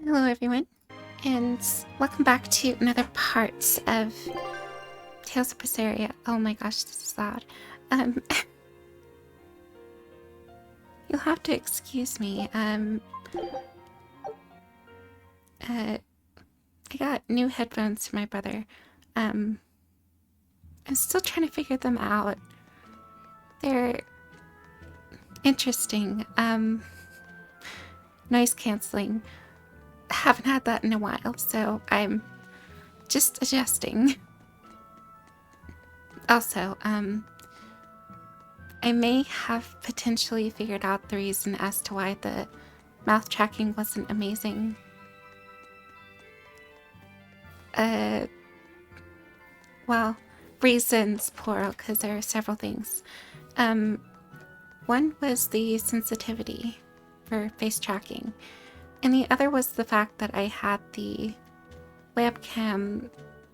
Hello everyone, and welcome back to another part of Tales of Berseria. Oh my gosh, this is loud. You'll have to excuse me. I got new headphones for my brother. I'm still trying to figure them out. They're interesting. Noise canceling. Haven't had that in a while, so I'm just adjusting. Also, I may have potentially figured out the reason as to why the mouth tracking wasn't amazing. Well, reasons, plural, because there are several things. One was the sensitivity for face tracking, and the other was the fact that I had the webcam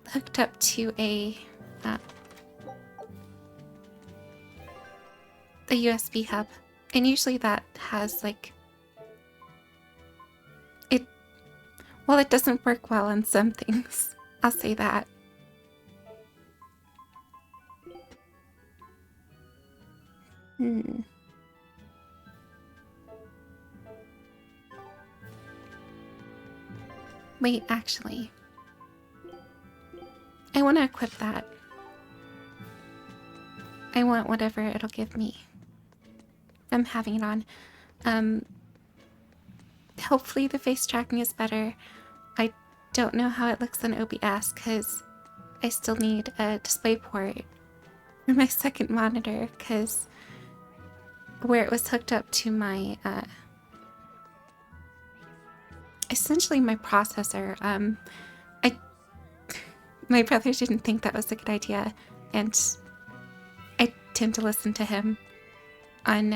hooked up to a USB hub, and usually that has like it doesn't work well on some things. I'll say that. Wait, actually, I want to equip that. I want whatever it'll give me. I'm having it on. Hopefully the face tracking is better. I don't know how it looks on OBS because I still need a display port for my second monitor because where it was hooked up to my, essentially my processor, my brother didn't think that was a good idea, and I tend to listen to him on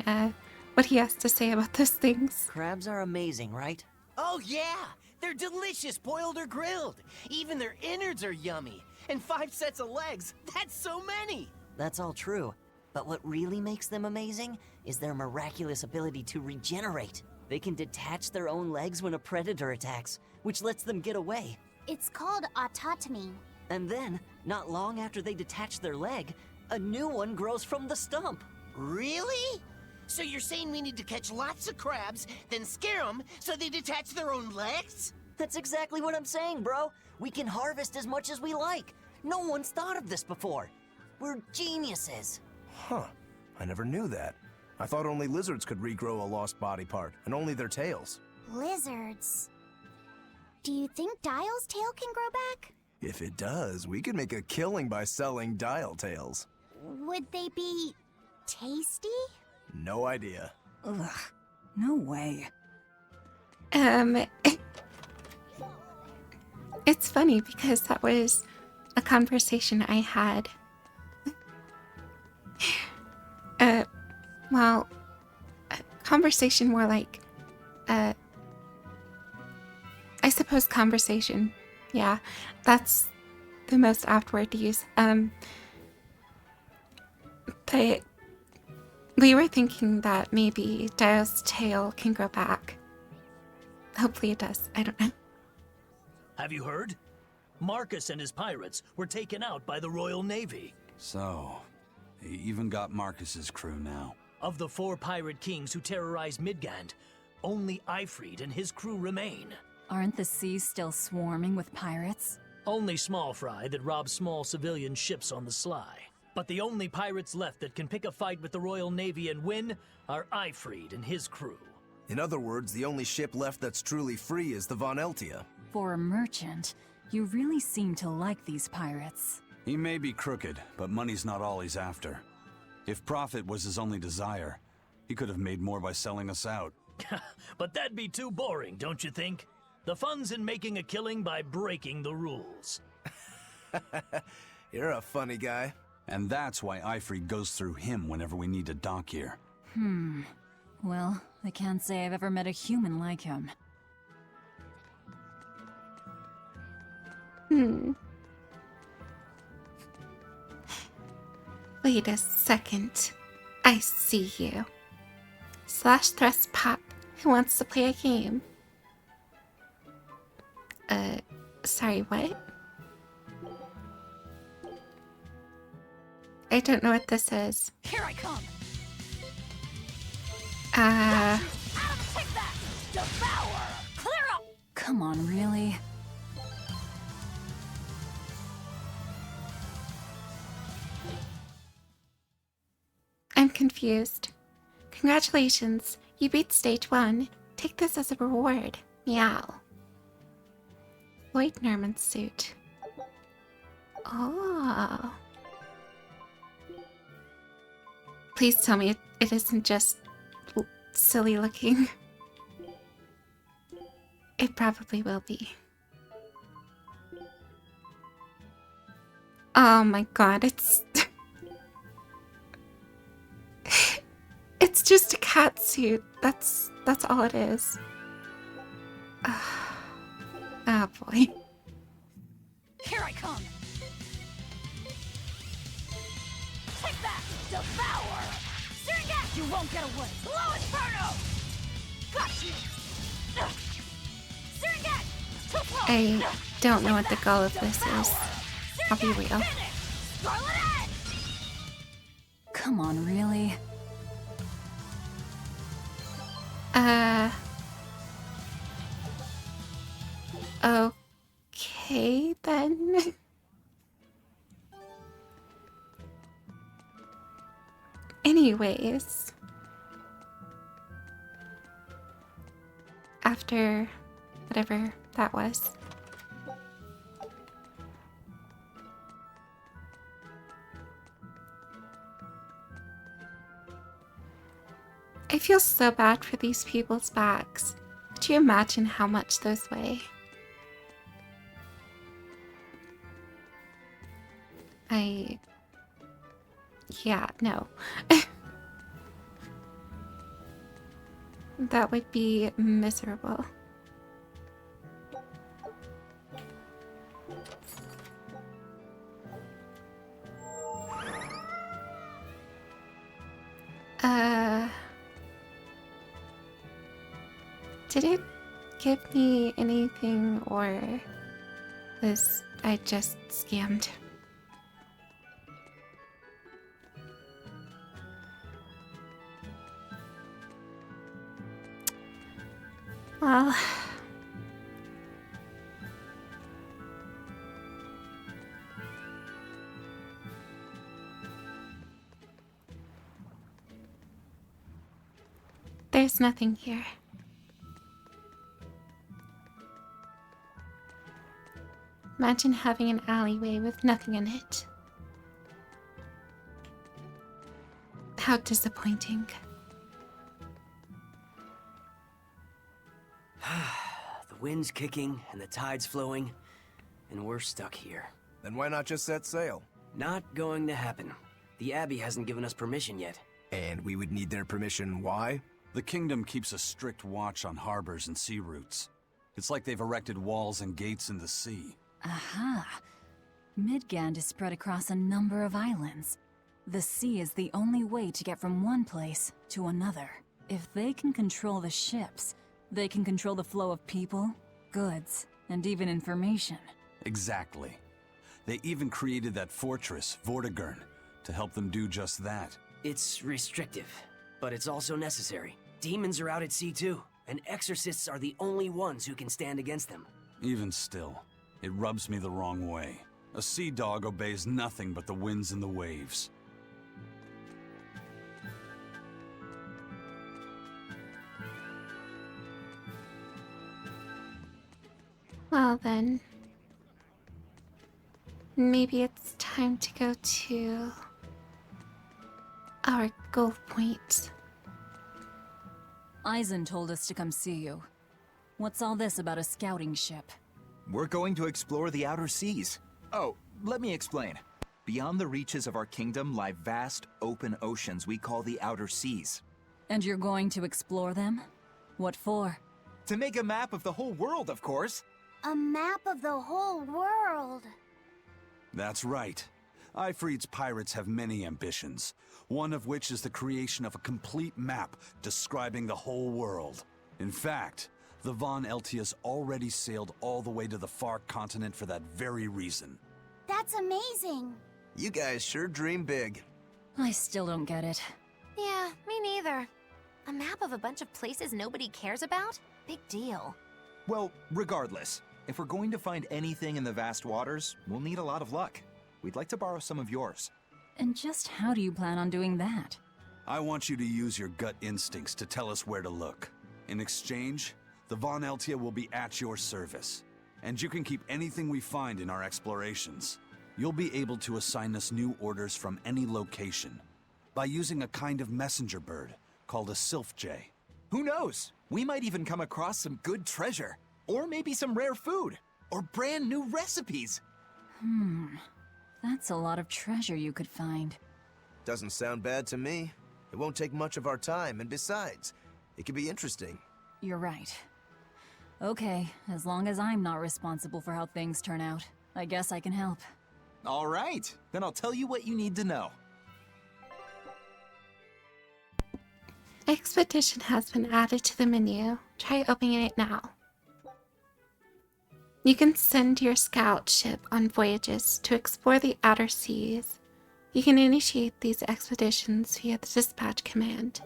what he has to say about those things. Crabs are amazing, right? Oh yeah! They're delicious, boiled or grilled. Even their innards are yummy. And 5 sets of legs, that's so many! That's all true. But what really makes them amazing is their miraculous ability to regenerate. They can detach their own legs when a predator attacks, which lets them get away. It's called autotomy. And then, not long after they detach their leg, a new one grows from the stump. Really? So you're saying we need to catch lots of crabs, then scare them so they detach their own legs? That's exactly what I'm saying, bro. We can harvest as much as we like. No one's thought of this before. We're geniuses. Huh. I never knew that. I thought only lizards could regrow a lost body part, and only their tails. Lizards. Do you think Dial's tail can grow back? If it does, we could make a killing by selling dial tails. Would they be tasty? No idea. Ugh, no way. It's funny because that was a conversation I had. Well, a conversation more like, I suppose conversation. Yeah, that's the most apt word to use. But we were thinking that maybe Dial's tail can grow back. Hopefully it does. I don't know. Have you heard? Marcus and his pirates were taken out by the Royal Navy. So, he even got Marcus's crew now. Of the 4 pirate kings who terrorized Midgand, only Ifrid and his crew remain. Aren't the seas still swarming with pirates? Only small fry that rob small civilian ships on the sly. But the only pirates left that can pick a fight with the Royal Navy and win are Ifrid and his crew. In other words, the only ship left that's truly free is the Von Eltia. For a merchant, you really seem to like these pirates. He may be crooked, but money's not all he's after. If profit was his only desire, he could have made more by selling us out. But that'd be too boring, don't you think? The fun's in making a killing by breaking the rules. You're a funny guy. And that's why Ifrid goes through him whenever we need to dock here. Well, I can't say I've ever met a human like him. Wait a second. I see you. Slash thrust pop who wants to play a game. Sorry, what? I don't know what this is. Here I come. Uh, Take that! Devour! Clear up! Come on, really? I'm confused. Congratulations, you beat stage 1. Take this as a reward. Meow. Lloyd Norman's suit. Oh. Please tell me it isn't just silly looking. It probably will be. Oh my god, it's... It's just a cat suit. That's all it is. Oh boy. Here I come. Take that! Devour! Serengeti! You won't get away! Blow Inferno! Got you! Serengeti! Too close! I don't know what the goal of this is. I'll be real. Scarlet Edge! Come on, really? Okay then. Anyways. After whatever that was. I feel so bad for these people's backs. Could you imagine how much those weigh? Yeah, no. That would be miserable. Did it give me anything, or was I just scammed? Well, there's nothing here. Imagine having an alleyway with nothing in it. How disappointing. The wind's kicking and the tide's flowing, and we're stuck here. Then why not just set sail? Not going to happen. The Abbey hasn't given us permission yet. And we would need their permission, why? The kingdom keeps a strict watch on harbors and sea routes. It's like they've erected walls and gates in the sea. Aha. Midgand is spread across a number of islands. The sea is the only way to get from one place to another. If they can control the ships, they can control the flow of people, goods, and even information. Exactly. They even created that fortress, Vortigern, to help them do just that. It's restrictive, but it's also necessary. Demons are out at sea too, and exorcists are the only ones who can stand against them. Even still, it rubs me the wrong way. A sea dog obeys nothing but the winds and the waves. Well then, maybe it's time to go to our goal point. Eisen told us to come see you. What's all this about a scouting ship? We're going to explore the outer seas. Oh, let me explain. Beyond the reaches of our kingdom lie vast, open oceans we call the outer seas. And you're going to explore them? What for? To make a map of the whole world, of course. A map of the whole world. That's right. Ifrit's pirates have many ambitions, one of which is the creation of a complete map describing the whole world. In fact, The Von Eltias already sailed all the way to the far continent for that very reason. That's amazing. You guys sure dream big. I still don't get it. Yeah, me neither. A map of a bunch of places nobody cares about? Big deal. Well, regardless, if we're going to find anything in the vast waters, we'll need a lot of luck. We'd like to borrow some of yours. And just how do you plan on doing that? I want you to use your gut instincts to tell us where to look. In exchange, the Von Eltia will be at your service. And you can keep anything we find in our explorations. You'll be able to assign us new orders from any location by using a kind of messenger bird called a sylph jay. Who knows? We might even come across some good treasure. Or maybe some rare food. Or brand new recipes. That's a lot of treasure you could find. Doesn't sound bad to me. It won't take much of our time, and besides, it could be interesting. You're right. Okay, as long as I'm not responsible for how things turn out, I guess I can help. All right, then I'll tell you what you need to know. Expedition has been added to the menu. Try opening it now. You can send your scout ship on voyages to explore the outer seas. You can initiate these expeditions via the dispatch command.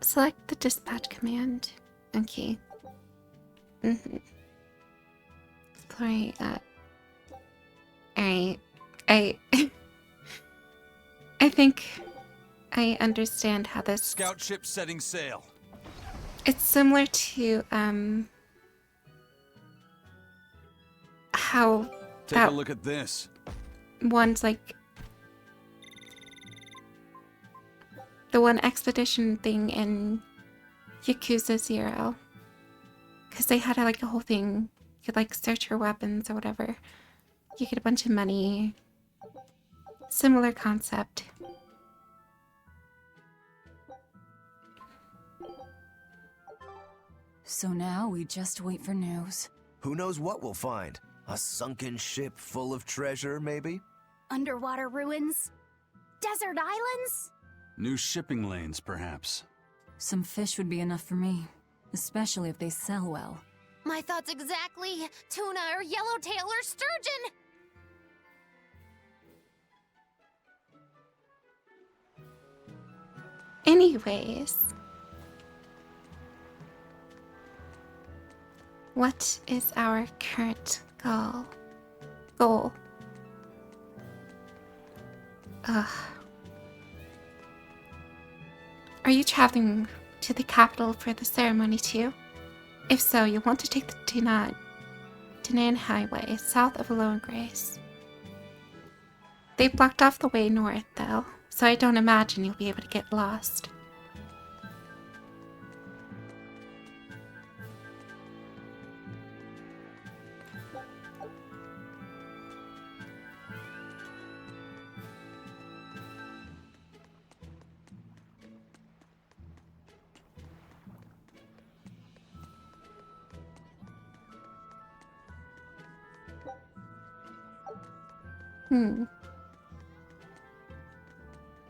Select the dispatch command. Okay. Exploring, Alright. I think I understand how this... Scout ship setting sail. It's similar to, how Take a look at this. one's like the one expedition thing in Yakuza 0. Because they had like a whole thing. You could like search your weapons or whatever. You get a bunch of money. Similar concept. So now we just wait for news. Who knows what we'll find? A sunken ship full of treasure, maybe? Underwater ruins? Desert islands? New shipping lanes, perhaps. Some fish would be enough for me, especially if they sell well. My thoughts exactly. Tuna or yellowtail or sturgeon. Anyways. What is our current goal? Ugh. Are you traveling to the capital for the ceremony too? If so, you'll want to take the Danan Highway south of Alone Grace. They blocked off the way north though, so I don't imagine you'll be able to get lost.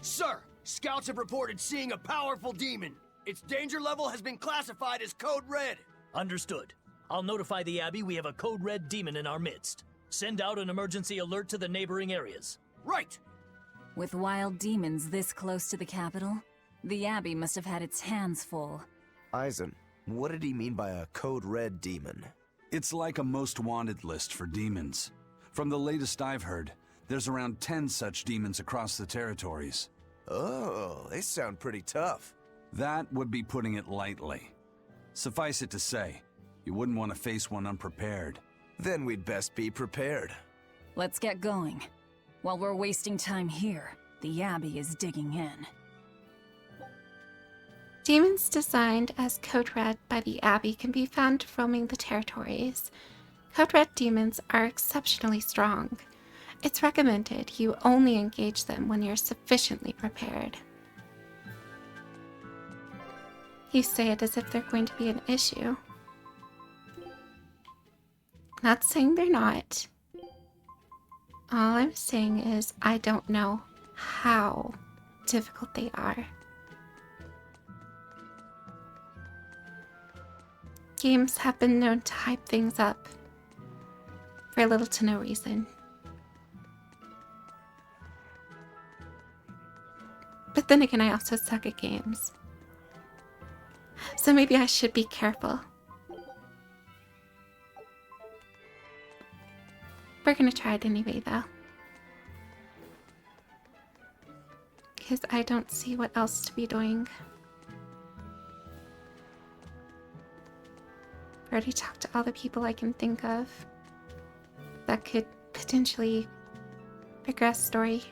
Sir, scouts have reported seeing a powerful demon. Its danger level has been classified as Code Red. Understood. I'll notify the Abbey we have a Code Red demon in our midst. Send out an emergency alert to the neighboring areas. Right! With wild demons this close to the capital, the Abbey must have had its hands full. Eisen, what did he mean by a Code Red demon? It's like a most wanted list for demons. From the latest I've heard, there's around 10 such demons across the territories. Oh, they sound pretty tough. That would be putting it lightly. Suffice it to say, you wouldn't want to face one unprepared. Then we'd best be prepared. Let's get going. While we're wasting time here, the Abbey is digging in. Demons designed as Code Red by the Abbey can be found roaming the territories. Code Red demons are exceptionally strong. It's recommended you only engage them when you're sufficiently prepared. You say it as if they're going to be an issue. Not saying they're not. All I'm saying is I don't know how difficult they are. Games have been known to hype things up for little to no reason. But then again, I also suck at games. So maybe I should be careful. We're gonna try it anyway, though. Because I don't see what else to be doing. I already talked to all the people I can think of that could potentially progress story.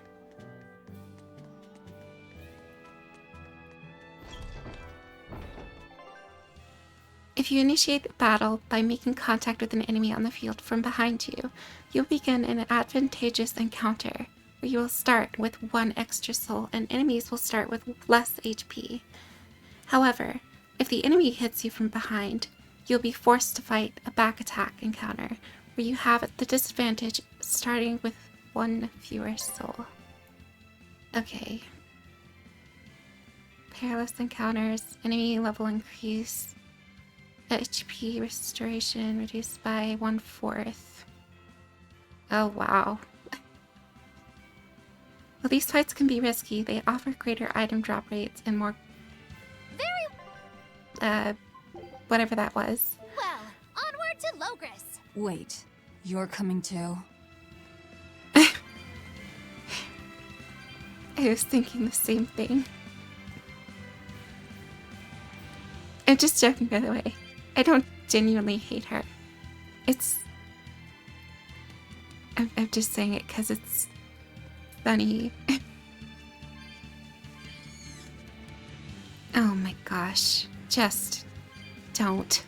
If you initiate the battle by making contact with an enemy on the field from behind you, you'll begin an advantageous encounter where you will start with 1 extra soul and enemies will start with less HP. However, if the enemy hits you from behind, you'll be forced to fight a back attack encounter where you have the disadvantage starting with 1 fewer soul. Okay. Perilous encounters, enemy level increase, HP restoration reduced by 1/4. Oh wow. While these fights can be risky, they offer greater item drop rates and more... whatever that was. Well, onward to Logris. Wait, you're coming too? I was thinking the same thing. I'm just joking, by the way. I don't genuinely hate her. I'm just saying it because it's funny. Oh my gosh. Just don't.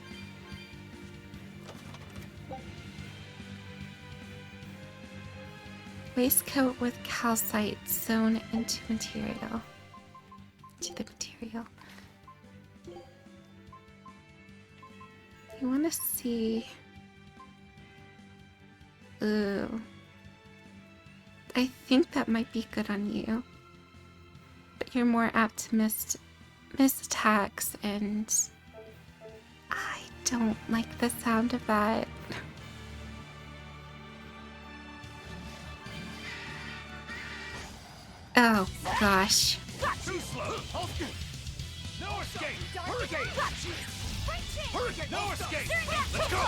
Waistcoat with calcite sewn into material. To the material. You want to see... Ooh. I think that might be good on you. But you're more apt to miss attacks, and I don't like the sound of that. Oh gosh. Too slow. No escape. Hurricane. Hurricane. No escape. Let's go.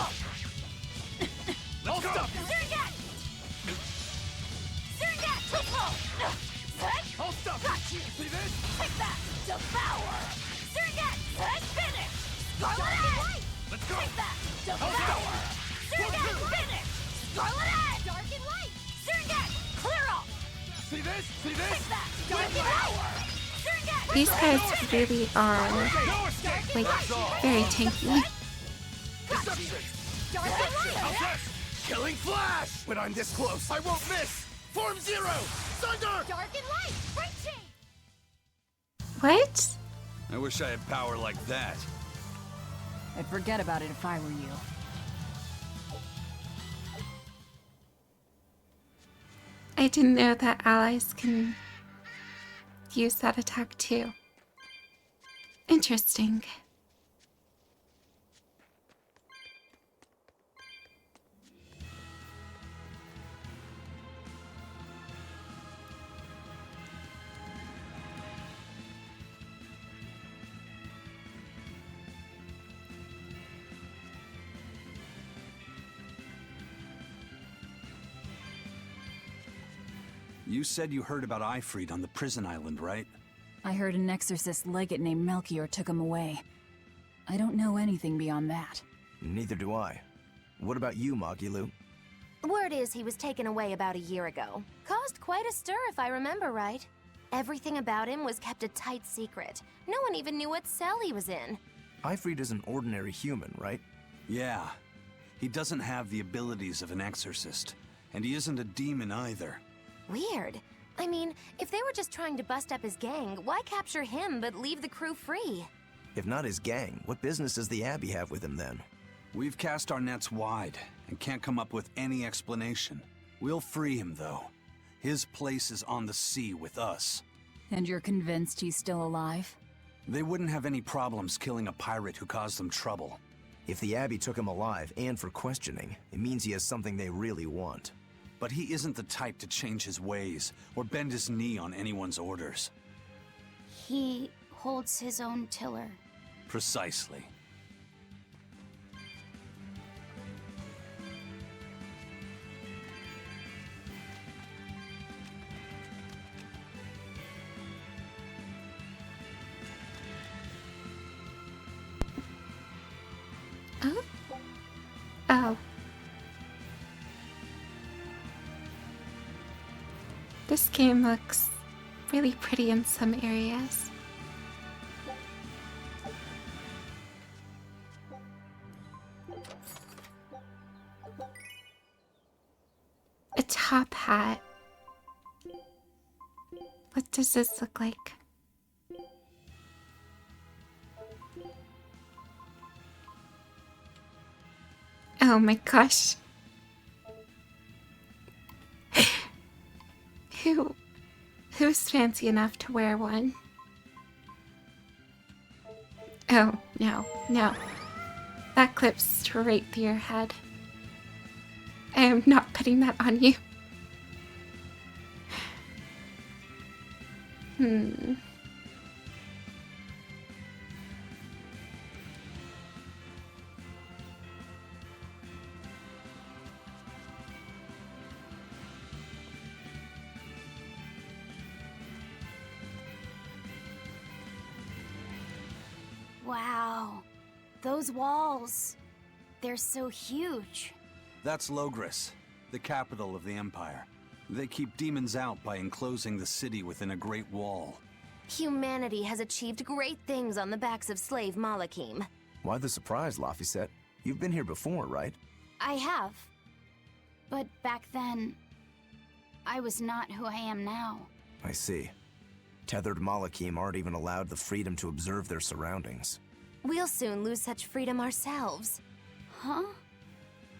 Let's go. Hold stuff. See this? Take that. Devour. Surget. Finish. Scarlet Edge. Let's go. Take that. Devour. Surget. Finish. Scarlet Edge. Dark and light. Surget. Clear off. See this? See this? Take that. Dark and light. Surget. These guys really are, like, very tanky. Dark and light. Killing flash. When I'm this close, I won't miss. Form 0. Thunder. Dark and light. Frenchie. What? I wish I had power like that. I'd forget about it if I were you. I didn't know that allies can use that attack too. Interesting. You said you heard about Ifrit on the prison island, right? I heard an exorcist legate named Melchior took him away. I don't know anything beyond that. Neither do I. What about you, Magilu? Word is he was taken away about a year ago. Caused quite a stir if I remember right. Everything about him was kept a tight secret. No one even knew what cell he was in. Ifrit is an ordinary human, right? Yeah. He doesn't have the abilities of an exorcist. And he isn't a demon either. Weird. I mean, if they were just trying to bust up his gang, why capture him but leave the crew free? If not his gang, what business does the Abbey have with him then? We've cast our nets wide and can't come up with any explanation. We'll free him, though. His place is on the sea with us. And you're convinced he's still alive? They wouldn't have any problems killing a pirate who caused them trouble. If the Abbey took him alive and for questioning, it means he has something they really want. But he isn't the type to change his ways or bend his knee on anyone's orders. He holds his own tiller. Precisely. Oh. Oh. This game looks really pretty in some areas. A top hat. What does this look like? Oh my gosh. Who's fancy enough to wear one? Oh, no, no. That clips straight through your head. I am not putting that on you. Wow. Those walls. They're so huge. That's Logris, the capital of the Empire. They keep demons out by enclosing the city within a great wall. Humanity has achieved great things on the backs of slave Malakim. Why the surprise, Laphicet? You've been here before, right? I have. But back then, I was not who I am now. I see. Tethered Malakim aren't even allowed the freedom to observe their surroundings. We'll soon lose such freedom ourselves. Huh?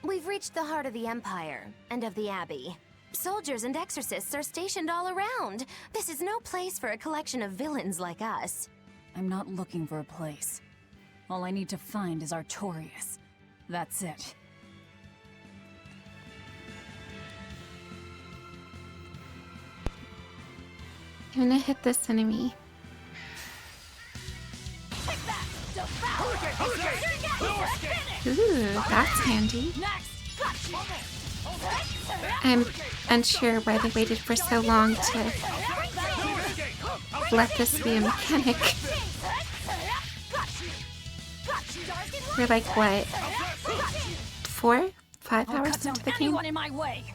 We've reached the heart of the Empire, and of the Abbey. Soldiers and exorcists are stationed all around. This is no place for a collection of villains like us. I'm not looking for a place. All I need to find is Artorias. That's it. I'm gonna hit this enemy. Ooh, that's handy. I'm unsure why they waited for so long to let this be a mechanic. We're like, what? 4? 5 hours into the game? In my way.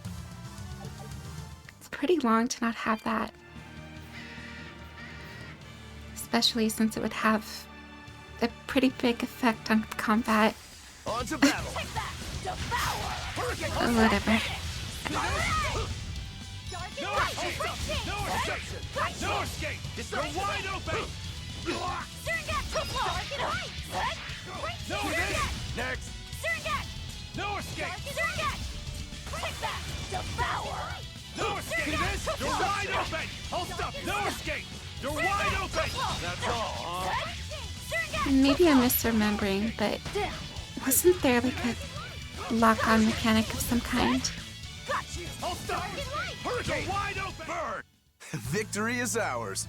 It's pretty long to not have that. Especially since it would have a pretty big effect on combat. On to battle. Whatever. No escape! It's so wide open! No escape! Next! No escape! No escape! You're wide open! I'll stop you! No escape! You're wide open! That's all, huh? Maybe I'm misremembering, but wasn't there like a lock-on mechanic of some kind? I'll stop you! Hurricane! Wide open! Bird! Victory is ours!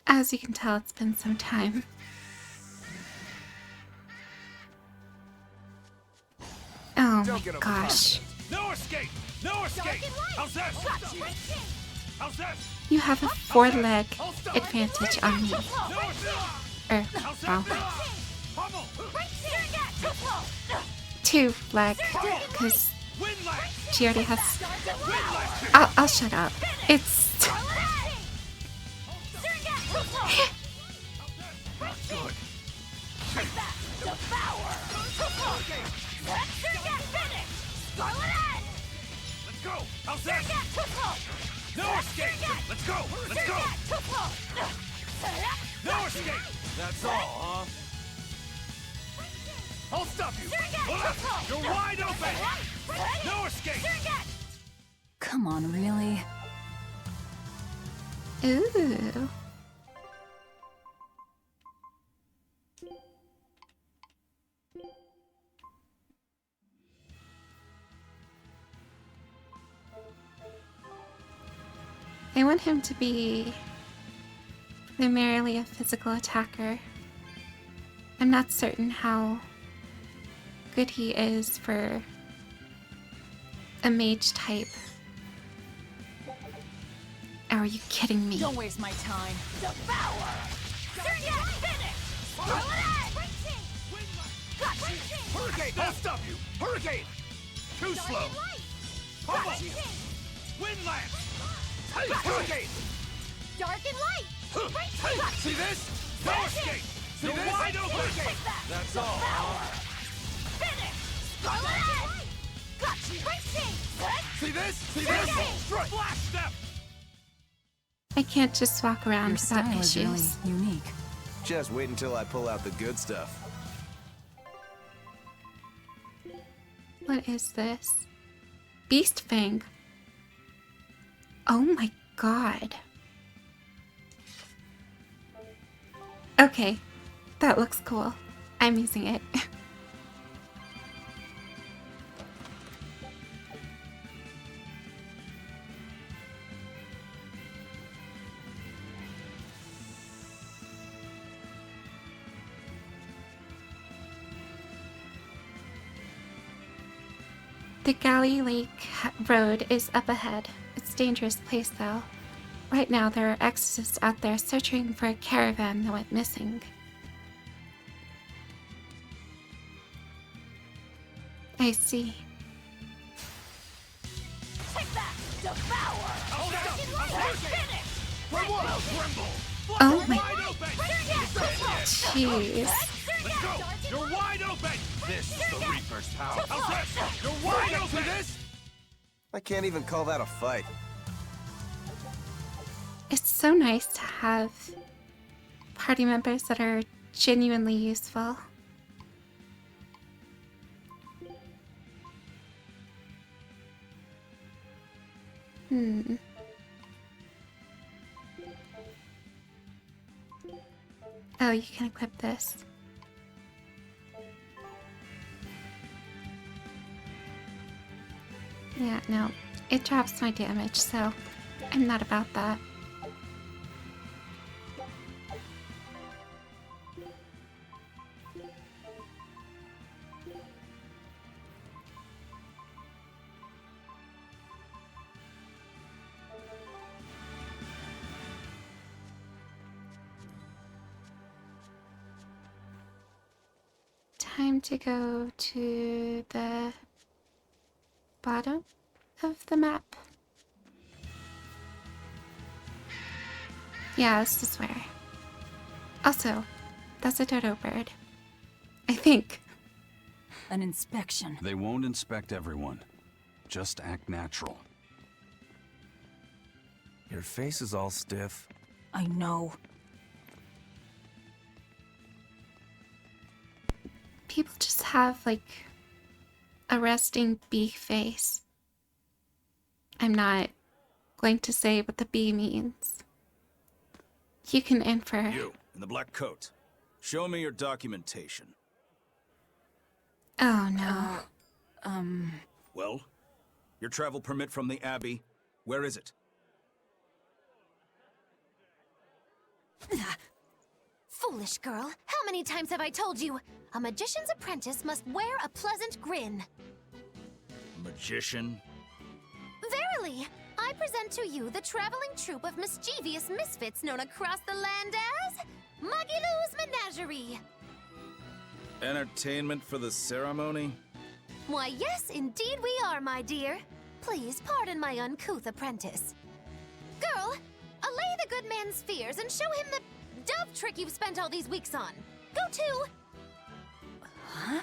As you can tell, it's been some time. Oh my gosh. No escape! No escape! How's this? How's this? You have a 4-leg advantage on me. Well, 2-leg, because she already has... I'll shut up. It's... Let's go! How's this? No escape! Let's go! Let's go! No escape! That's all, huh? I'll stop you! You're wide open! No escape! Come on, really? Ooh. I want him to be primarily a physical attacker. I'm not certain how good he is for a mage type. Oh, are you kidding me? Don't waste my time. Devour! Hurricane! I'll stop you! Hurricane! Too slow! Almost! Wind lance! Hurricane! Dark and light! See this? No escape! See this? Wide open! That's all. See this? See this? Strike! Flash step! I can't just walk around Your without style is issues. really unique. Just wait until I pull out the good stuff. What is this? Beast Fang. Oh my god. Okay, that looks cool. I'm using it. The Galley Lake Road is up ahead. It's a dangerous place, though. Right now, there are exorcists out there searching for a caravan that went missing. I see. Take that! Devour! Oh my... Wide open! Jeez. Let's go! You're wide open! This is the Reaper's power. How's this? You're wide open! See this? I can't even call that a fight. It's so nice to have party members that are genuinely useful. Oh, you can equip this. Yeah, no. It drops my damage, so I'm not about that. Time to go to the bottom of the map. Yeah, this is where. Also, that's a dodo bird. I think. An inspection. They won't inspect everyone. Just act natural. Your face is all stiff. I know. People just have, like, a resting bee face. I'm not going to say what the bee means. You can infer. You, in the black coat. Show me your documentation. Oh, no. Well, your travel permit from the Abbey, where is it? Foolish girl, how many times have I told you? A magician's apprentice must wear a pleasant grin. Magician? Verily, I present to you the traveling troupe of mischievous misfits known across the land as Magilou's Menagerie. Entertainment for the ceremony? Why, yes, indeed we are, my dear. Please pardon my uncouth apprentice. Girl, allay the good man's fears and show him the dove trick you've spent all these weeks on. Go to... Huh?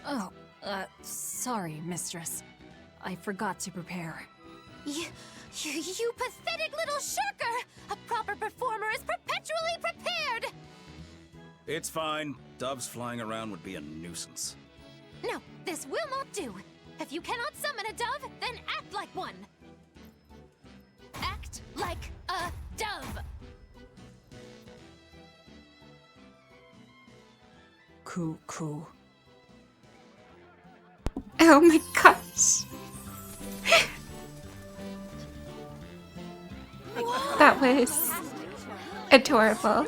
Oh, sorry, mistress. I forgot to prepare. You pathetic little shirker! A proper performer is perpetually prepared! It's fine. Doves flying around would be a nuisance. No, this will not do. If you cannot summon a dove, then act like one. Act like a dove. Coo. Oh my gosh. That was adorable.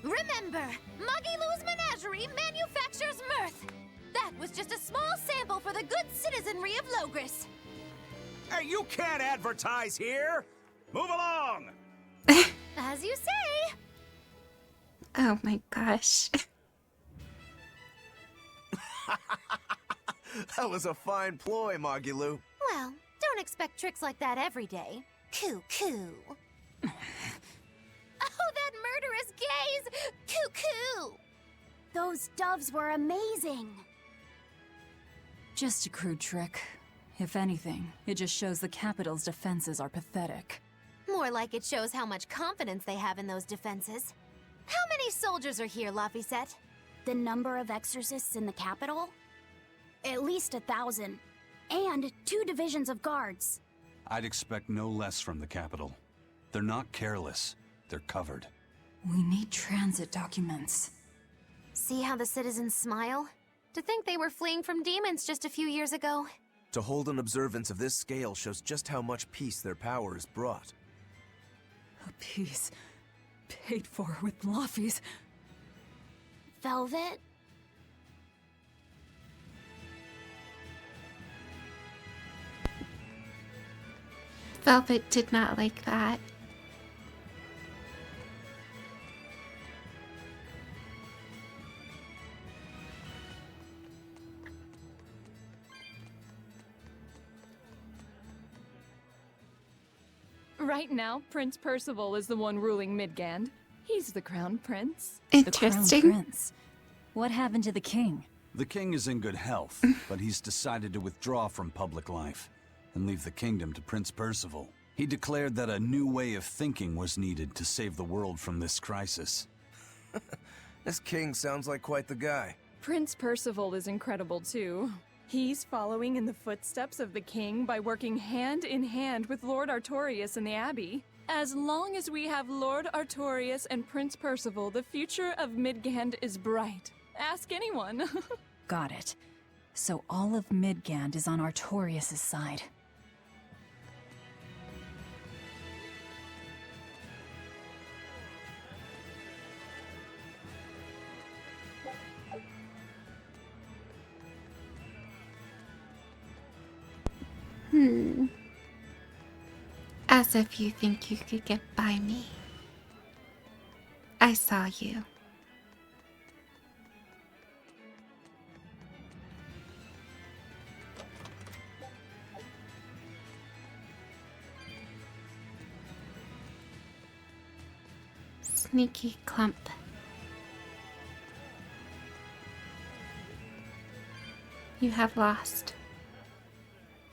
Remember, Muggy-Loo's Menagerie manufactures mirth. That was just a small sample for the good citizenry of Logris. Hey, you can't advertise here! Move along! As you say. Oh my gosh. That was a fine ploy, Magilou. Well, don't expect tricks like that every day. Coo-coo. Oh, that murderous gaze! Coo-coo! Those doves were amazing. Just a crude trick. If anything, it just shows the capital's defenses are pathetic. More like it shows how much confidence they have in those defenses. How many soldiers are here, Laphicet? The number of exorcists in the capital? At least 1,000. And 2 divisions of guards. I'd expect no less from the capital. They're not careless. They're covered. We need transit documents. See how the citizens smile? To think they were fleeing from demons just a few years ago. To hold an observance of this scale shows just how much peace their power has brought. A piece paid for with Laffy's. Velvet? Velvet did not like that. Right now, Prince Percival is the one ruling Midgand. He's the crown prince. Interesting. The crown prince. What happened to the king? The king is in good health, but he's decided to withdraw from public life and leave the kingdom to Prince Percival. He declared that a new way of thinking was needed to save the world from this crisis. This king sounds like quite the guy. Prince Percival is incredible too. He's following in the footsteps of the king by working hand in hand with Lord Artorias and the Abbey. As long as we have Lord Artorias and Prince Percival, the future of Midgand is bright. Ask anyone. Got it. So all of Midgand is on Artorias' side. As if you think you could get by me. I saw you. Sneaky clump. You have lost.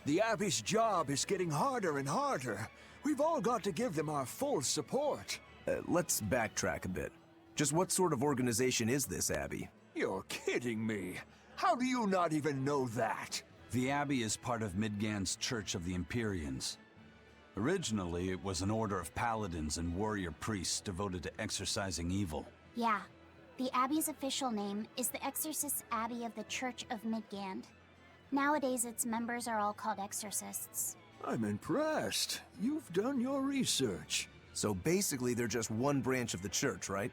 The Abbey's job is getting harder and harder. We've all got to give them our full support. Let's backtrack a bit. Just what sort of organization is this Abbey? You're kidding me. How do you not even know that? The Abbey is part of Midgand's Church of the Empyreans. Originally, it was an order of paladins and warrior priests devoted to exorcising evil. Yeah. The Abbey's official name is the Exorcist Abbey of the Church of Midgand. Nowadays, its members are all called exorcists. I'm impressed. You've done your research. So basically, they're just one branch of the church, right?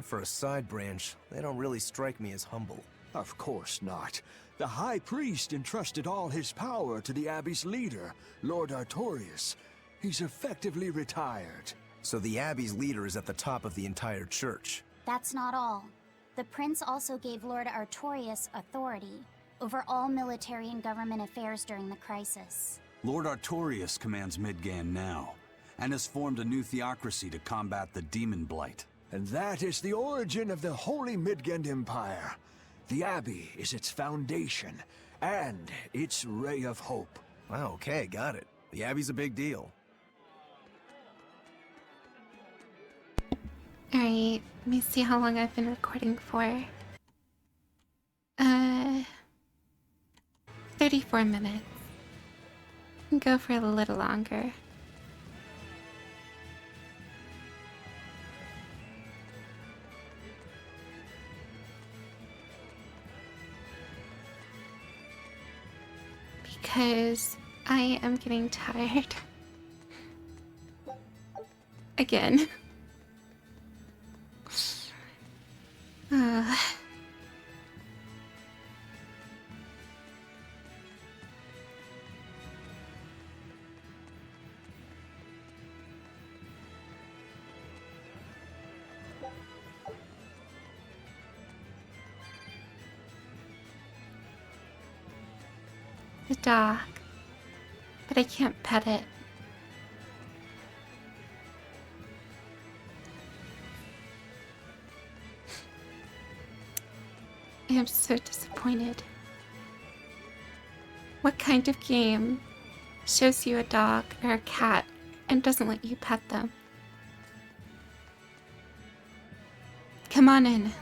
For a side branch, they don't really strike me as humble. Of course not. The High Priest entrusted all his power to the Abbey's leader, Lord Artorias. He's effectively retired. So the Abbey's leader is at the top of the entire church. That's not all. The prince also gave Lord Artorias authority over all military and government affairs during the crisis. Lord Artorias commands Midgand now, and has formed a new theocracy to combat the demon blight. And that is the origin of the Holy Midgand Empire. The Abbey is its foundation, and its ray of hope. Wow, okay, got it. The Abbey's a big deal. Alright, let me see how long I've been recording for. 34 minutes. Go for a little longer. Because I am getting tired. Again. The dog. But I can't pet it. I am so disappointed. What kind of game shows you a dog or a cat and doesn't let you pet them? Come on in.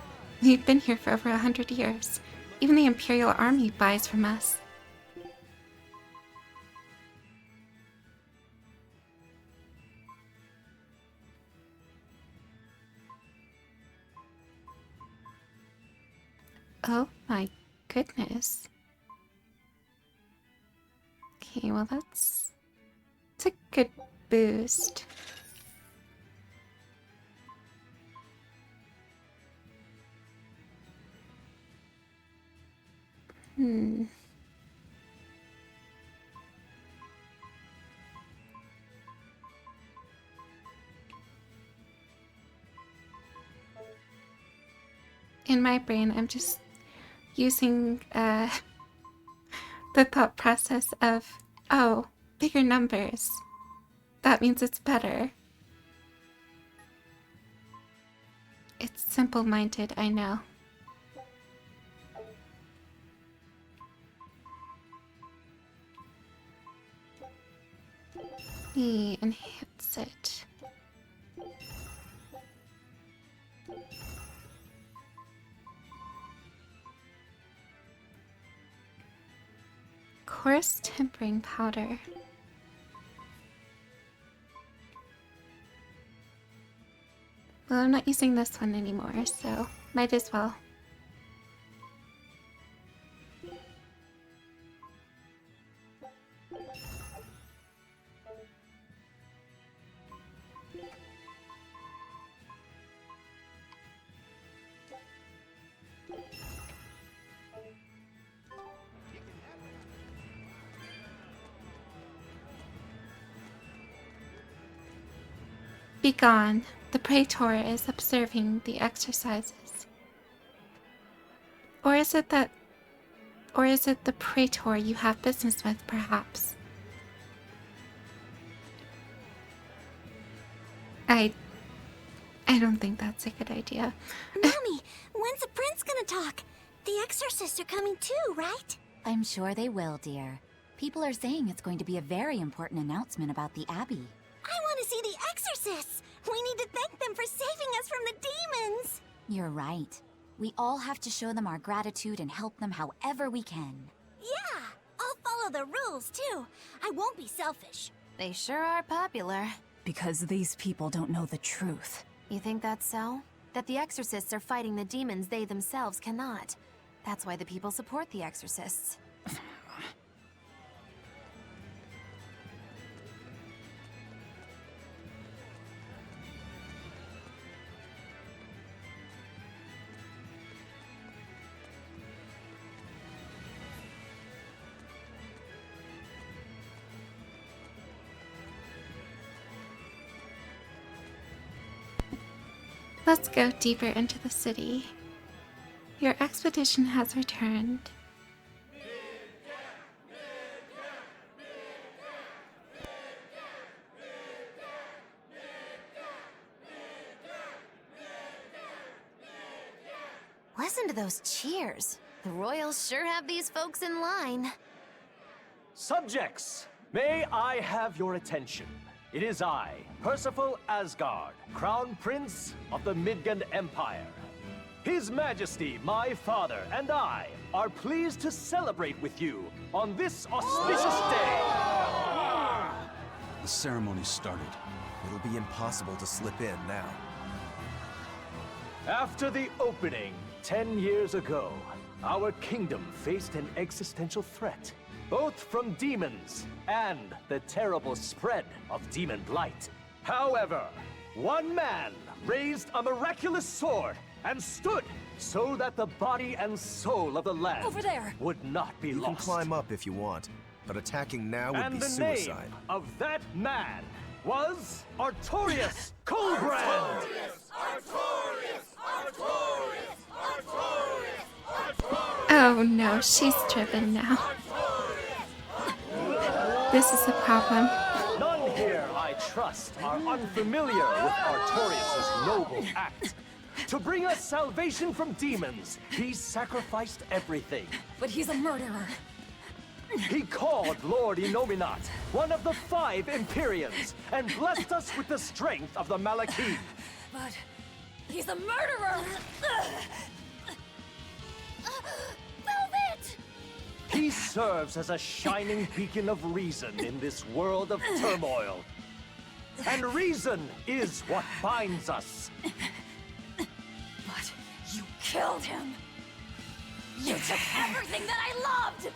We've been here for over 100 years. Even the Imperial Army buys from us. Oh my goodness. Okay, well that's a good boost. In my brain, I'm just using the thought process of, oh, bigger numbers. That means it's better. It's simple-minded, I know. He enhance it. Coarse tempering powder. Well, I'm not using this one anymore, so might as well. Begone. The Praetor is observing the exercises. Or is it the Praetor you have business with, perhaps? I don't think that's a good idea. Mommy, when's the prince gonna talk? The exorcists are coming too, right? I'm sure they will, dear. People are saying it's going to be a very important announcement about the Abbey. I want to see the exorcists! We need to thank them for saving us from the demons! You're right. We all have to show them our gratitude and help them however we can. Yeah, I'll follow the rules too. I won't be selfish. They sure are popular. Because these people don't know the truth. You think that's so? That the exorcists are fighting the demons they themselves cannot. That's why the people support the exorcists. Let's go deeper into the city. Your expedition has returned. Listen to those cheers. The royals sure have these folks in line. Subjects, may I have your attention? It is I, Percival Asgard, Crown Prince of the Midgard Empire. His Majesty, my father, and I are pleased to celebrate with you on this auspicious day. The ceremony's started. It'll be impossible to slip in now. After the opening 10 years ago, our kingdom faced an existential threat, both from demons and the terrible spread of demon blight. However, one man raised a miraculous sword and stood so that the body and soul of the land Over there. would not be You lost. can climb up if you want, but attacking now would And be the suicide. name of that man was Artorias Coldbrand! Oh no, she's driven now. This is a problem. None here, I trust, are unfamiliar with Artorias' noble act. To bring us salvation from demons, he sacrificed everything. But he's a murderer. He called Lord Innominat, one of the 5 Empyreans, and blessed us with the strength of the Malachim. But he's a murderer! Velvet! He serves as a shining beacon of reason in this world of turmoil. And reason is what binds us. But you killed him! You took everything that I loved!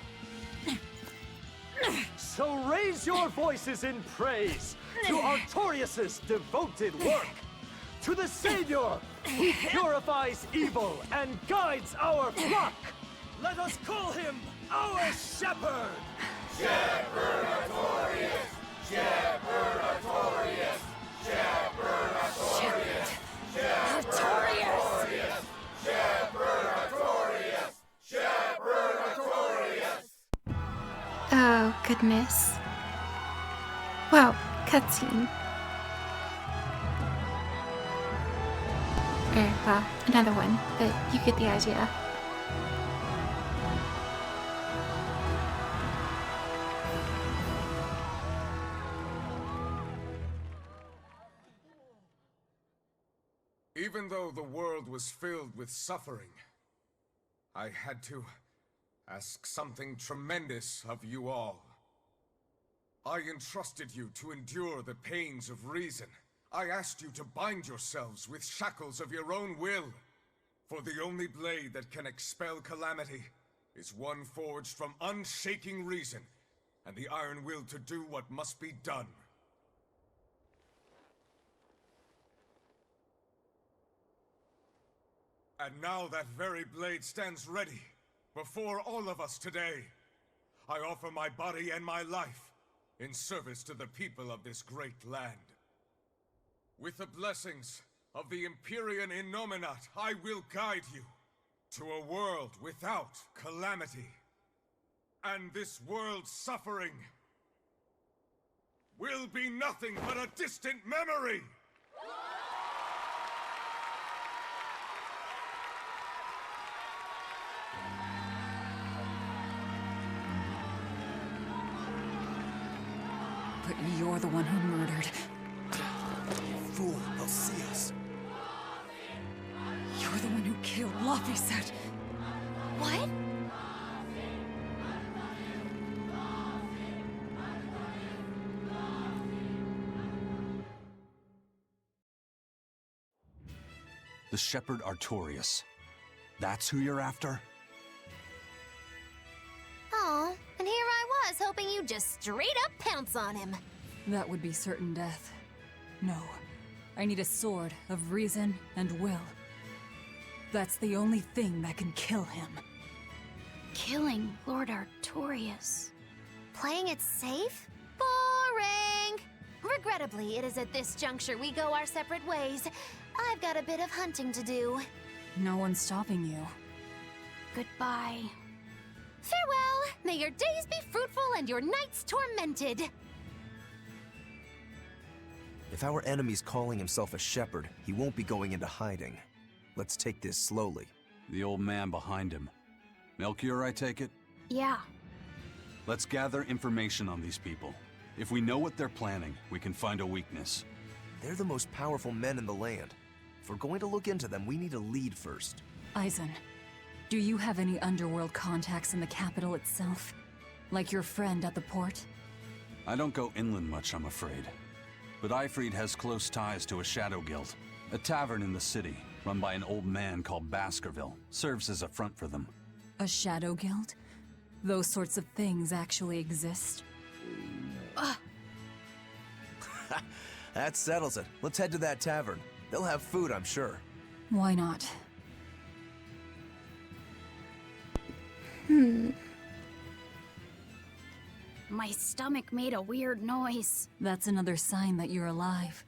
So raise your voices in praise to Artorias' devoted work, to the Savior who purifies evil and guides our flock. Let us call him our Shepherd! Shepard Artorias! Shepard Artorias! Shepard Artorias! Shepard Artorias! Shepard Artorias! Shepard Artorias! Oh, goodness. Wow, cutscene. Well, another one, but you get the idea. Even though the world was filled with suffering, I had to ask something tremendous of you all. I entrusted you to endure the pains of reason. I asked you to bind yourselves with shackles of your own will. For the only blade that can expel calamity is one forged from unshaking reason and the iron will to do what must be done. And now that very blade stands ready before all of us today. I offer my body and my life in service to the people of this great land. With the blessings of the Empyrean Innominat, I will guide you to a world without calamity. And this world's suffering will be nothing but a distant memory! But you're the one who murdered. Fool, they'll see us. You're the one who killed Laphicet. What? The Shepard Artorias. That's who you're after? Oh, and here I was hoping you'd just straight up pounce on him. That would be certain death. No. I need a sword of reason and will. That's the only thing that can kill him. Killing Lord Artorias. Playing it safe? Boring! Regrettably, it is at this juncture we go our separate ways. I've got a bit of hunting to do. No one's stopping you. Goodbye. Farewell! May your days be fruitful and your nights tormented! If our enemy's calling himself a shepherd, he won't be going into hiding. Let's take this slowly. The old man behind him. Melchior, I take it? Yeah. Let's gather information on these people. If we know what they're planning, we can find a weakness. They're the most powerful men in the land. If we're going to look into them, we need a lead first. Eisen, do you have any underworld contacts in the capital itself? Like your friend at the port? I don't go inland much, I'm afraid. But Eifried has close ties to a shadow guild. A tavern in the city, run by an old man called Baskerville, serves as a front for them. A shadow guild? Those sorts of things actually exist? That settles it. Let's head to that tavern. They'll have food, I'm sure. Why not? My stomach made a weird noise. That's another sign that you're alive.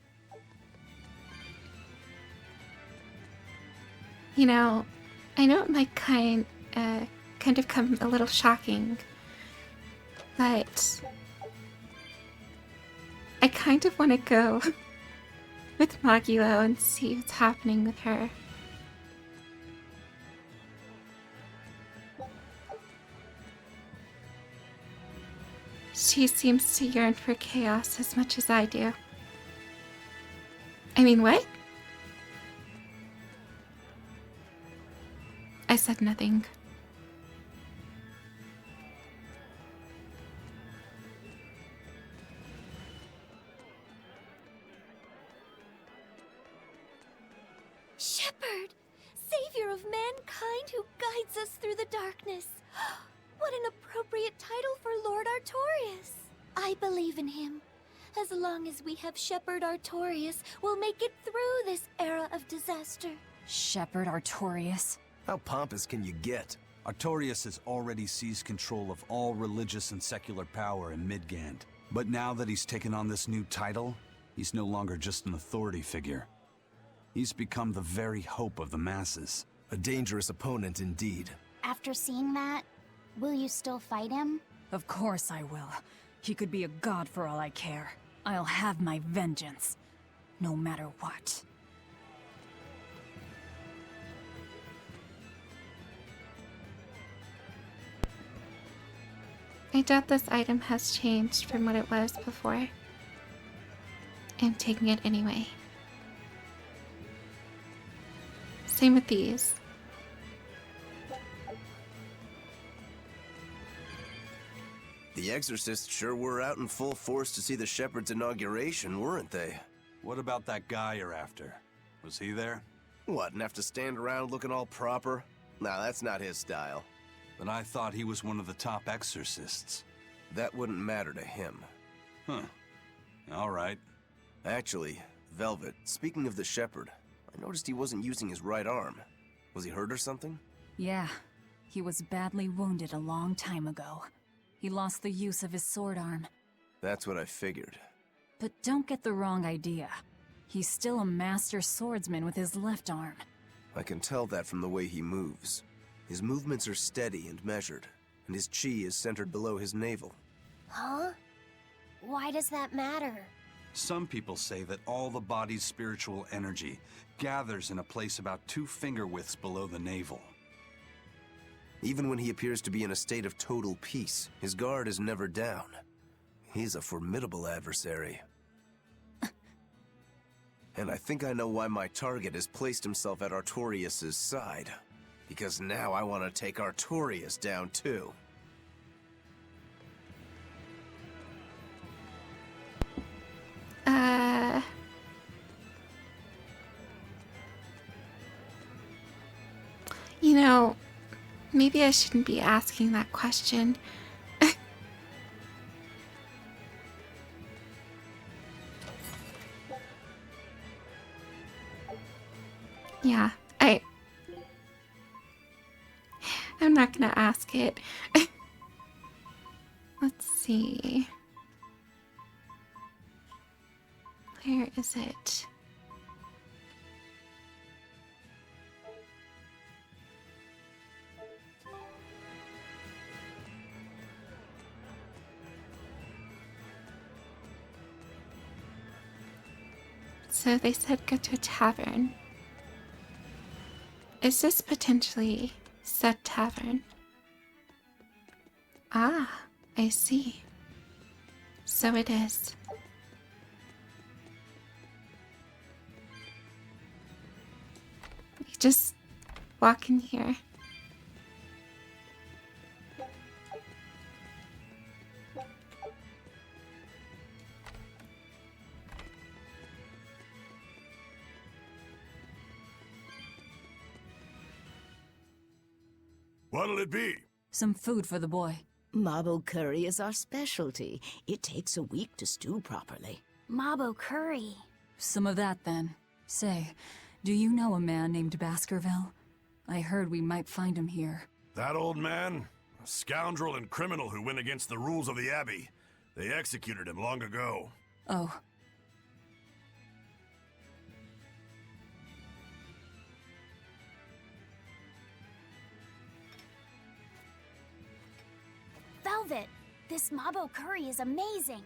You know, I know it might kind of come a little shocking, but I kind of want to go with Magilo and see what's happening with her. She seems to yearn for chaos as much as I do. I mean, what? I said nothing. Shepard! Savior of mankind who guides us through the darkness. What an appropriate title for Lord Artorias. I believe in him. As long as we have Shepard Artorias, we'll make it through this era of disaster. Shepard Artorias? How pompous can you get? Artorias has already seized control of all religious and secular power in Midgand. But now that he's taken on this new title, he's no longer just an authority figure. He's become the very hope of the masses. A dangerous opponent indeed. After seeing that, will you still fight him? Of course I will. He could be a god for all I care. I'll have my vengeance. No matter what. I doubt this item has changed from what it was before. I'm taking it anyway. Same with these. The exorcists sure were out in full force to see the Shepard's inauguration, weren't they? What about that guy you're after? Was he there? What, and have to stand around looking all proper? Nah, that's not his style. But I thought he was one of the top exorcists. That wouldn't matter to him. Huh. All right. Actually, Velvet, speaking of the Shepard, I noticed he wasn't using his right arm. Was he hurt or something? Yeah. He was badly wounded a long time ago. He lost the use of his sword arm. That's what I figured. But don't get the wrong idea. He's still a master swordsman with his left arm. I can tell that from the way he moves. His movements are steady and measured, and his chi is centered below his navel. Huh? Why does that matter? Some people say that all the body's spiritual energy gathers in a place about 2 finger widths below the navel. Even when he appears to be in a state of total peace, his guard is never down. He's a formidable adversary. And I think I know why my target has placed himself at Artorias' side. Because now I want to take Artorias down too. You know, maybe I shouldn't be asking that question. Yeah, I'm not gonna ask it. Let's see. Where is it? So they said go to a tavern. Is this potentially said tavern? Ah, I see. So it is. You just walk in here. What'll it be? Some food for the boy. Marble curry is our specialty. It takes a week to stew properly. Mabo curry. Some of that, then. Say, do you know a man named Baskerville? I heard we might find him here. That old man? A scoundrel and criminal who went against the rules of the Abbey. They executed him long ago. Oh. Velvet, this Mabo curry is amazing.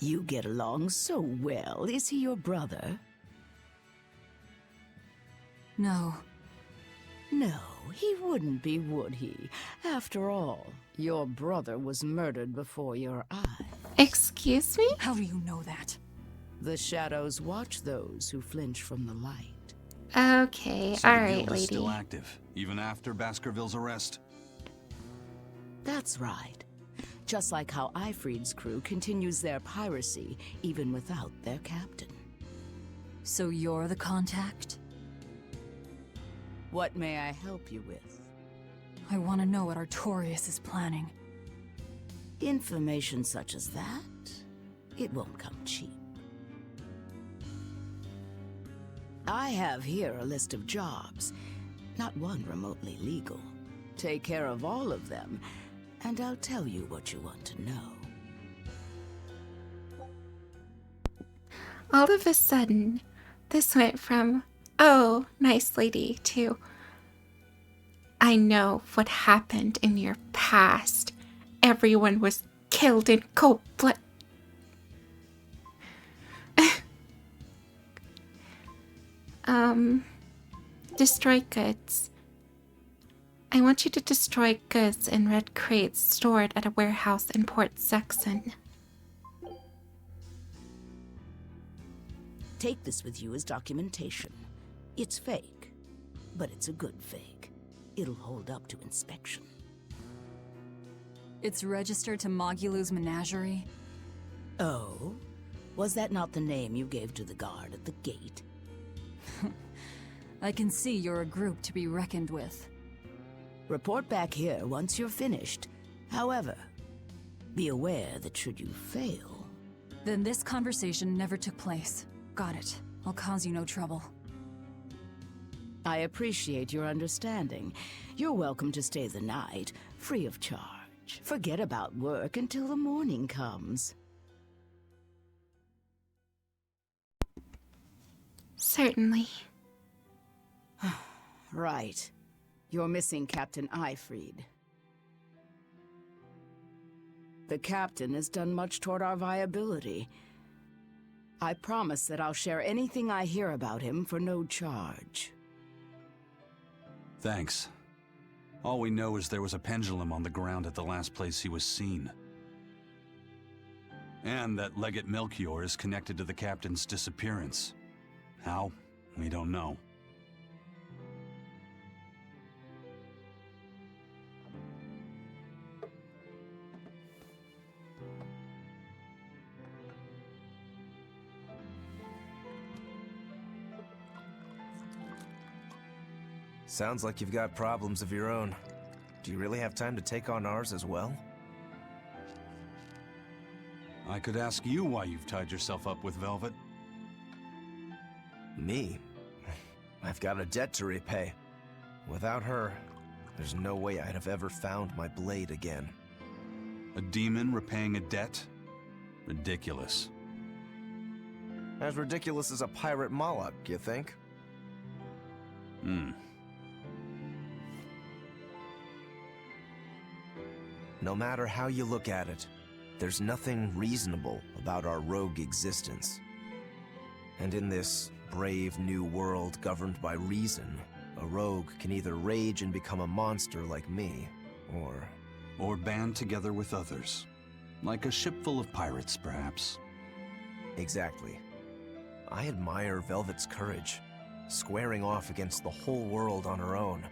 You get along so well. Is he your brother? No. No, he wouldn't be, would he? After all, your brother was murdered before your eyes. Excuse me? How do you know that? The shadows watch those who flinch from the light. Okay, So all the right, guild is lady. still active, even after Baskerville's arrest? That's right. Just like how Ifreed's crew continues their piracy, even without their captain. So you're the contact? What may I help you with? I want to know what Artorias is planning. Information such as that? It won't come cheap. I have here a list of jobs, not one remotely legal. Take care of all of them, and I'll tell you what you want to know. All of a sudden, this went from, oh, nice lady, to, I know what happened in your past. Everyone was killed in cold blood. Destroy goods. I want you to destroy goods in red crates stored at a warehouse in Port Saxon. Take this with you as documentation. It's fake, but it's a good fake. It'll hold up to inspection. It's registered to Mogulu's menagerie? Oh? Was that not the name you gave to the guard at the gate? I can see you're a group to be reckoned with. Report back here once you're finished. However, be aware that should you fail... Then this conversation never took place. Got it. I'll cause you no trouble. I appreciate your understanding. You're welcome to stay the night, free of charge. Forget about work until the morning comes. Certainly. Right. You're missing Captain Ifreed. The captain has done much toward our viability. I promise that I'll share anything I hear about him for no charge. Thanks. All we know is there was a pendulum on the ground at the last place he was seen. And that Legate Melchior is connected to the captain's disappearance. How? We don't know. Sounds like you've got problems of your own. Do you really have time to take on ours as well? I could ask you why you've tied yourself up with Velvet. Me? I've got a debt to repay. Without her, there's no way I'd have ever found my blade again. A demon repaying a debt? Ridiculous. As ridiculous as a pirate Moloch, you think? No matter how you look at it, there's nothing reasonable about our rogue existence. And in this brave new world governed by reason, a rogue can either rage and become a monster like me, or band together with others. Like a ship full of pirates, perhaps. Exactly. I admire Velvet's courage, squaring off against the whole world on her own.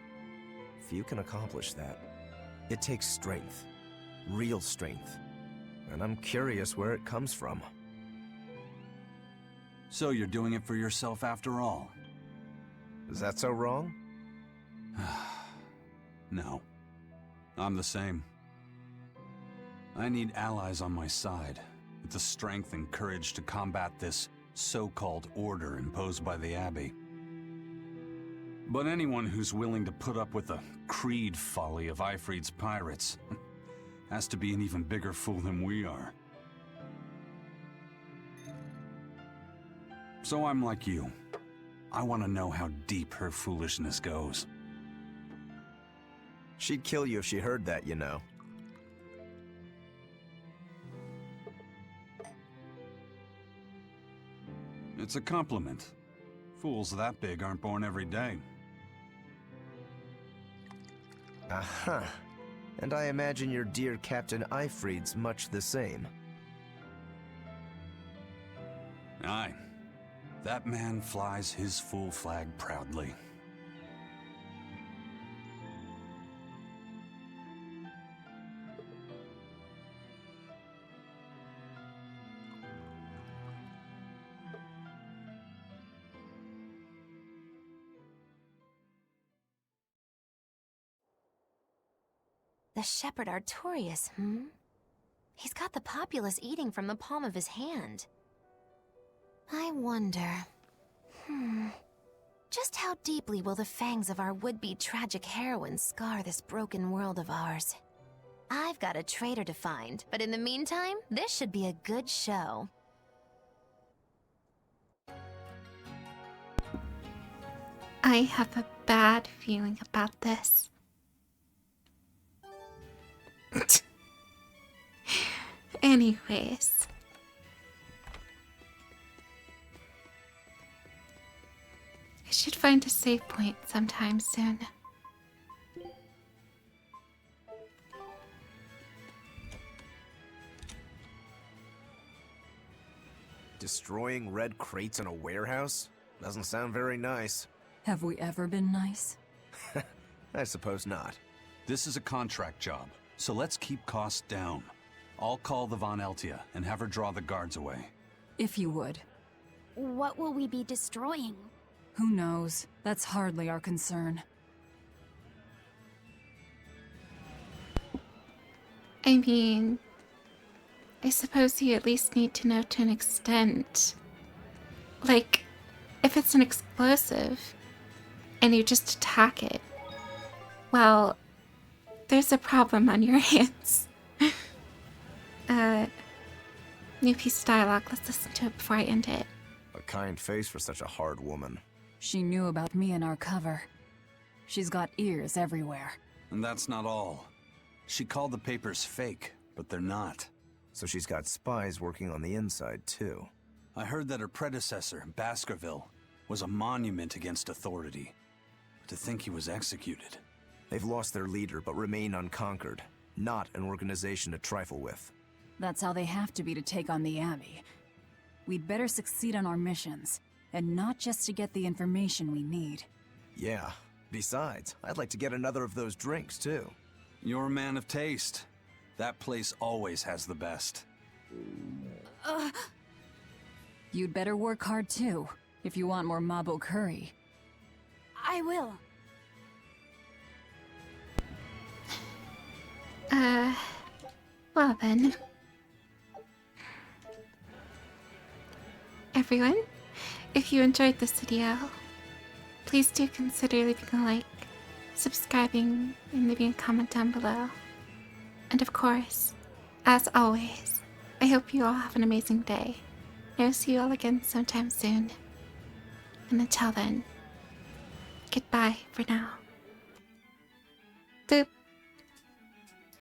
Few can accomplish that. It takes strength. Real strength. And I'm curious where it comes from. So you're doing it for yourself after all? Is that so wrong? No. I'm the same. I need allies on my side, with the strength and courage to combat this so-called order imposed by the Abbey. But anyone who's willing to put up with the creed folly of Ifrid's pirates has to be an even bigger fool than we are. So I'm like you. I want to know how deep her foolishness goes. She'd kill you if she heard that, you know. It's a compliment. Fools that big aren't born every day. Aha. And I imagine your dear Captain Ifrid's much the same. Aye. That man flies his full flag proudly. The Shepard Artorias, He's got the populace eating from the palm of his hand. I wonder... Just how deeply will the fangs of our would-be tragic heroine scar this broken world of ours? I've got a traitor to find, but in the meantime, this should be a good show. I have a bad feeling about this. Anyways. I should find a save point sometime soon. Destroying red crates in a warehouse? Doesn't sound very nice. Have we ever been nice? I suppose not. This is a contract job, so let's keep costs down. I'll call the Von Eltia and have her draw the guards away. If you would. What will we be destroying? Who knows? That's hardly our concern. I mean, I suppose you at least need to know to an extent. Like, if it's an explosive, and you just attack it, well, there's a problem on your hands. New piece of dialogue. Let's listen to it before I end it. A kind face for such a hard woman. She knew about me and our cover. She's got ears everywhere. And that's not all. She called the papers fake, but they're not. So she's got spies working on the inside, too. I heard that her predecessor, Baskerville, was a monument against authority. To think he was executed. They've lost their leader, but remain unconquered. Not an organization to trifle with. That's how they have to be to take on the Abbey. We'd better succeed on our missions, and not just to get the information we need. Yeah. Besides, I'd like to get another of those drinks, too. You're a man of taste. That place always has the best. You'd better work hard, too, if you want more Mabo curry. I will. Well then. Everyone, if you enjoyed this video, please do consider leaving a like, subscribing, and leaving a comment down below. And of course, as always, I hope you all have an amazing day. I will see you all again sometime soon. And until then, goodbye for now. Boop.